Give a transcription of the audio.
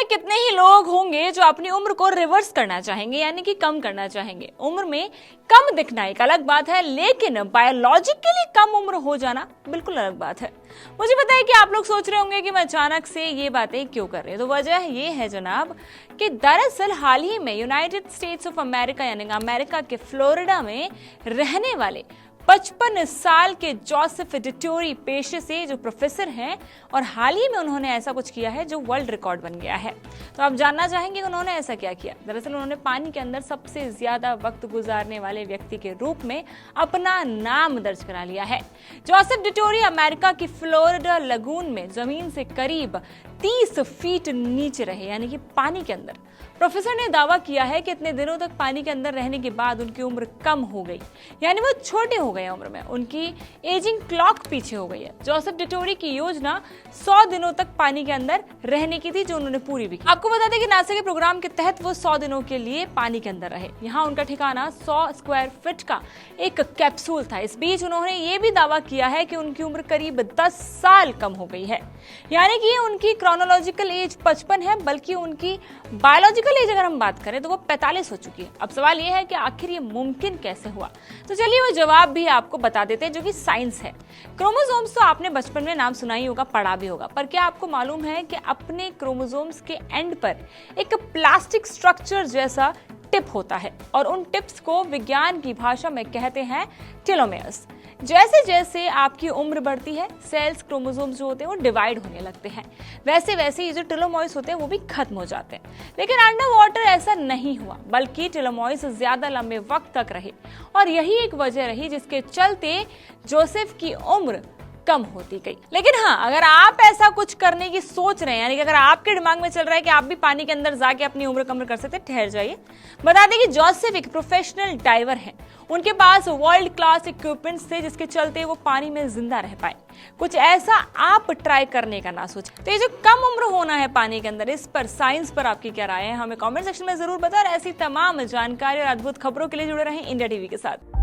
कितने ही लोग होंगे जो अपनी उम्र को रिवर्स करना चाहेंगे, यानी कि कम करना चाहेंगे। उम्र में कम दिखना एक अलग बात है, लेकिन बायोलॉजिकली कम उम्र हो जाना बिल्कुल अलग बात है। मुझे पता है कि आप लोग सोच रहे होंगे कि मैं अचानक से ये बातें क्यों कर रही हूँ। तो वजह ये है जनाब कि दरअसल हाल ही में यूनाइटेड स्टेट्स ऑफ अमेरिका यानी अमेरिका के फ्लोरिडा में रहने वाले 55 साल के जोसेफ डिटोरी पेशे से जो प्रोफेसर हैं, और हाल ही में उन्होंने ऐसा कुछ किया है जो वर्ल्ड रिकॉर्ड बन गया है। तो आप जानना चाहेंगे उन्होंने ऐसा क्या किया। दरअसल उन्होंने पानी के अंदर सबसे ज्यादा वक्त गुजारने वाले व्यक्ति के रूप में अपना नाम दर्ज करा लिया है। जोसेफ डिटोरी अमेरिका की फ्लोरिडा लगून में जमीन से करीब 30 फीट नीचे रहे, यानी कि पानी के अंदर। प्रोफेसर ने दावा किया है कि इतने दिनों तक पानी के अंदर रहने के बाद उनकी उम्र कम हो गई, यानी वो छोटे हो गए उम्र में, उनकी एजिंग क्लॉक पीछे हो गई है। जोसेफ डिटोरी की योजना 100 दिनों तक पानी के अंदर रहने की थी, जो उन्होंने पूरी भी की। आपको बता दें कि नासा के प्रोग्राम के तहत वो 100 दिनों के लिए पानी के अंदर रहे। यहाँ उनका ठिकाना 100 स्क्वायर फीट का एक कैप्सूल था। इस बीच उन्होंने ये भी दावा किया है कि उनकी उम्र करीब 10 साल कम हो गई है, यानी कि उनकी क्रोनोलॉजिकल एज 55 है, बल्कि उनकी बायोलॉजिकल एज अगर हम बात करें तो वो 45 हो चुकी है। अब सवाल ये है कि आखिर ये मुमकिन कैसे हुआ। तो चलिए वो जवाब भी आपको बता देते हैं, जो कि साइंस है। क्रोमोसोम्स तो आपने बचपन में नाम सुना ही होगा, पढ़ा भी होगा, पर क्या आपको मालूम है कि अपने क्रोमोसोम्स के एंड पर एक प्लास्टिक स्ट्रक्चर जैसा टिप होता है, और उन टिप्स को विज्ञान की भाषा में कहते हैं टेलोमेयर्स। जैसे जैसे आपकी उम्र बढ़ती है, सेल्स क्रोमोसोम्स जो होते हैं वो डिवाइड होने लगते हैं, वैसे वैसे ये जो टेलोमेयर्स होते हैं वो भी खत्म हो जाते हैं। लेकिन अंडर वाटर ऐसा नहीं हुआ, बल्कि टेलोमेयर्स ज्यादा लंबे वक्त तक रहे, और यही एक वजह रही जिसके चलते जोसेफ की उम्र कम होती गई। लेकिन हाँ, अगर आप ऐसा कुछ करने की सोच रहे हैं, यानी कि अगर आपके दिमाग में चल रहा है कि आप भी पानी के अंदर जाके अपनी उम्र कम कर सकते हैं, ठहर जाइए। बता दें कि जोसेफ एक प्रोफेशनल डाइवर हैं। उनके पास वर्ल्ड क्लास इक्विपमेंट्स थे, जिसके चलते वो पानी में जिंदा रह पाए। कुछ ऐसा आप ट्राई करने का ना सोचें। तो ये जो कम उम्र होना है पानी के अंदर, इस पर साइंस पर आपकी क्या राय है, हमें कमेंट सेक्शन में जरूर बताएं। और ऐसी तमाम जानकारी और अद्भुत खबरों के लिए जुड़े रहें इंडिया टीवी के साथ।